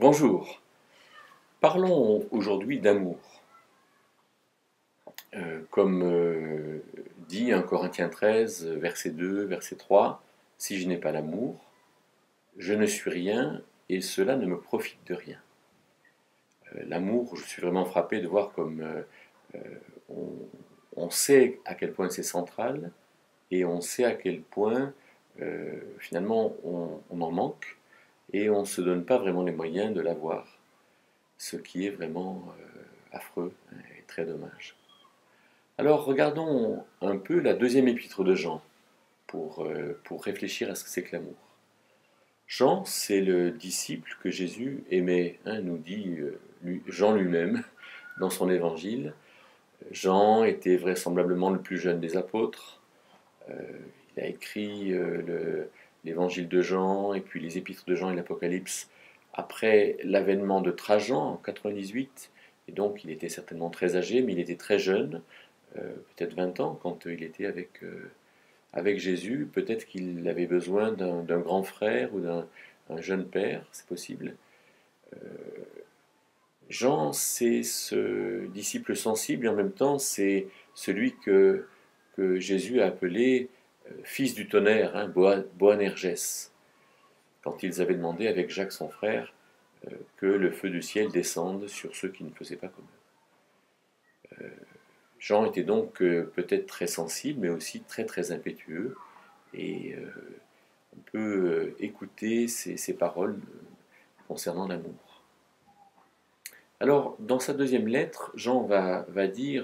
Bonjour, parlons aujourd'hui d'amour. Comme dit 1 Corinthiens 13, verset 2, verset 3, « Si je n'ai pas l'amour, je ne suis rien et cela ne me profite de rien. » L'amour, je suis vraiment frappé de voir comme on, on sait à quel point c'est central et on sait à quel point finalement on en manque et on ne se donne pas vraiment les moyens de l'avoir, ce qui est vraiment affreux et très dommage. Alors regardons un peu la deuxième épître de Jean pour réfléchir à ce que c'est que l'amour. Jean, c'est le disciple que Jésus aimait, nous dit Jean lui-même dans son évangile. Jean était vraisemblablement le plus jeune des apôtres. Il a écrit l'évangile de Jean et puis les épîtres de Jean et l'Apocalypse après l'avènement de Trajan en 98. Et donc il était certainement très âgé, mais il était très jeune. Peut-être 20 ans, quand il était avec Jésus, peut-être qu'il avait besoin d'un grand frère ou d'un jeune père, c'est possible. Jean, c'est ce disciple sensible, et en même temps, c'est celui que Jésus a appelé fils du tonnerre, Boanerges, quand ils avaient demandé avec Jacques son frère que le feu du ciel descende sur ceux qui ne faisaient pas comme eux. Jean était donc peut-être très sensible, mais aussi très très impétueux, et on peut écouter ces paroles concernant l'amour. Alors, dans sa deuxième lettre, Jean va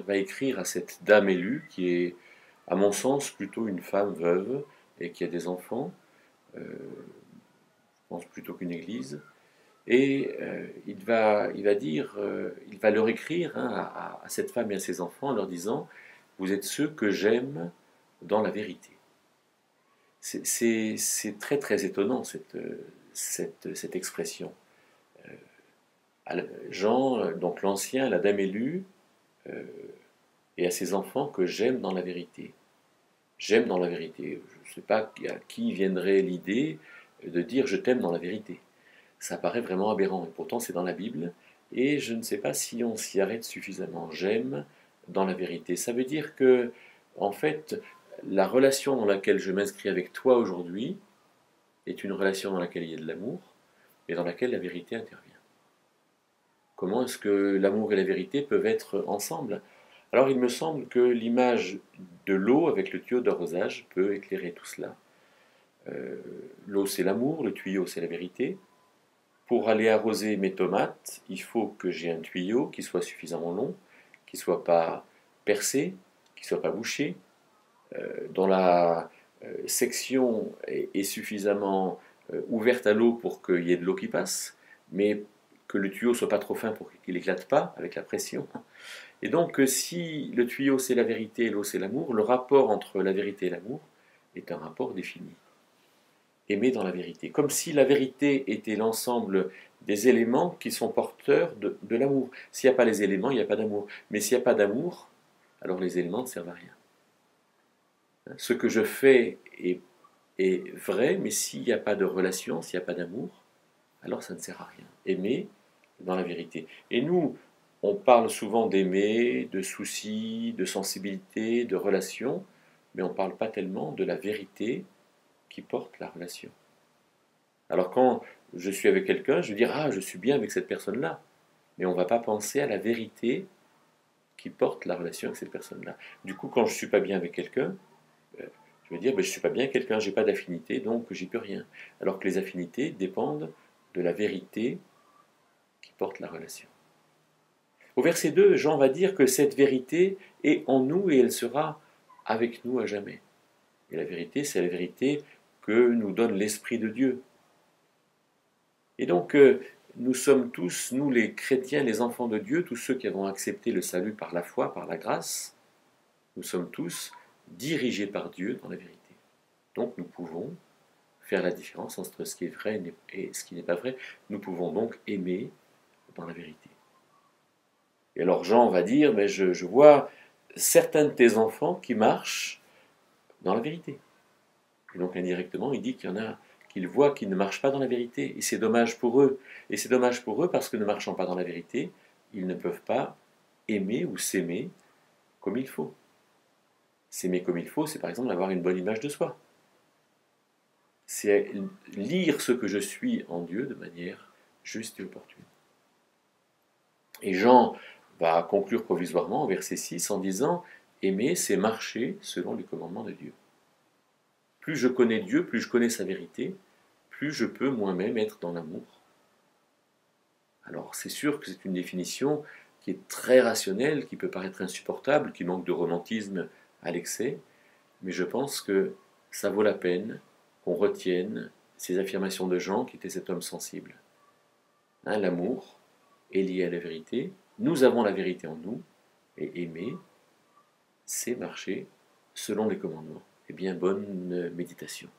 écrire à cette dame élue, qui est, à mon sens, plutôt une femme veuve, et qui a des enfants, je pense plutôt qu'une église, et il va leur écrire à cette femme et à ses enfants en leur disant « Vous êtes ceux que j'aime dans la vérité ». C'est très très étonnant cette expression. Jean, donc l'Ancien, la dame élue, et à ses enfants que j'aime dans la vérité. J'aime dans la vérité. Je ne sais pas à qui viendrait l'idée de dire « je t'aime dans la vérité ». Ça paraît vraiment aberrant, et pourtant c'est dans la Bible, et je ne sais pas si on s'y arrête suffisamment. J'aime dans la vérité. Ça veut dire que, en fait, la relation dans laquelle je m'inscris avec toi aujourd'hui est une relation dans laquelle il y a de l'amour, mais dans laquelle la vérité intervient. Comment est-ce que l'amour et la vérité peuvent être ensemble? Alors il me semble que l'image de l'eau avec le tuyau d'arrosage peut éclairer tout cela. L'eau c'est l'amour, le tuyau c'est la vérité. Pour aller arroser mes tomates, il faut que j'ai un tuyau qui soit suffisamment long, qui ne soit pas percé, qui ne soit pas bouché, dont la section est suffisamment ouverte à l'eau pour qu'il y ait de l'eau qui passe, mais que le tuyau ne soit pas trop fin pour qu'il n'éclate pas avec la pression. Et donc, si le tuyau c'est la vérité et l'eau c'est l'amour, le rapport entre la vérité et l'amour est un rapport défini. Aimer dans la vérité. Comme si la vérité était l'ensemble des éléments qui sont porteurs de l'amour. S'il n'y a pas les éléments, il n'y a pas d'amour. Mais s'il n'y a pas d'amour, alors les éléments ne servent à rien. Ce que je fais est vrai, mais s'il n'y a pas de relation, s'il n'y a pas d'amour, alors ça ne sert à rien. Aimer dans la vérité. Et nous, on parle souvent d'aimer, de soucis, de sensibilité, de relation, mais on ne parle pas tellement de la vérité qui porte la relation. Alors quand je suis avec quelqu'un, je vais dire « Ah, je suis bien avec cette personne-là », mais on ne va pas penser à la vérité qui porte la relation avec cette personne-là. Du coup, quand je ne suis pas bien avec quelqu'un, je vais dire « Je ne suis pas bien avec quelqu'un, je n'ai pas d'affinité, donc j'y peux rien ». Alors que les affinités dépendent de la vérité qui porte la relation. Au verset 2, Jean va dire que cette vérité est en nous et elle sera avec nous à jamais. Et la vérité, c'est la vérité que nous donne l'Esprit de Dieu. Et donc, nous sommes tous, nous les chrétiens, les enfants de Dieu, tous ceux qui avons accepté le salut par la foi, par la grâce, nous sommes tous dirigés par Dieu dans la vérité. Donc, nous pouvons faire la différence entre ce qui est vrai et ce qui n'est pas vrai. Nous pouvons donc aimer dans la vérité. Et alors, Jean va dire, mais je vois certains de tes enfants qui marchent dans la vérité. Et donc indirectement, il dit qu'il y en a qu'ils voient qu'ils ne marchent pas dans la vérité. Et c'est dommage pour eux. Et c'est dommage pour eux parce que ne marchant pas dans la vérité, ils ne peuvent pas aimer ou s'aimer comme il faut. S'aimer comme il faut, c'est par exemple avoir une bonne image de soi. C'est lire ce que je suis en Dieu de manière juste et opportune. Et Jean va conclure provisoirement au verset 6 en disant « Aimer, c'est marcher selon les commandements de Dieu ». Plus je connais Dieu, plus je connais sa vérité, plus je peux moi-même être dans l'amour. Alors c'est sûr que c'est une définition qui est très rationnelle, qui peut paraître insupportable, qui manque de romantisme à l'excès, mais je pense que ça vaut la peine qu'on retienne ces affirmations de Jean qui était cet homme sensible. Hein, l'amour est lié à la vérité, nous avons la vérité en nous, et aimer, c'est marcher selon les commandements. Eh bien, bonne méditation.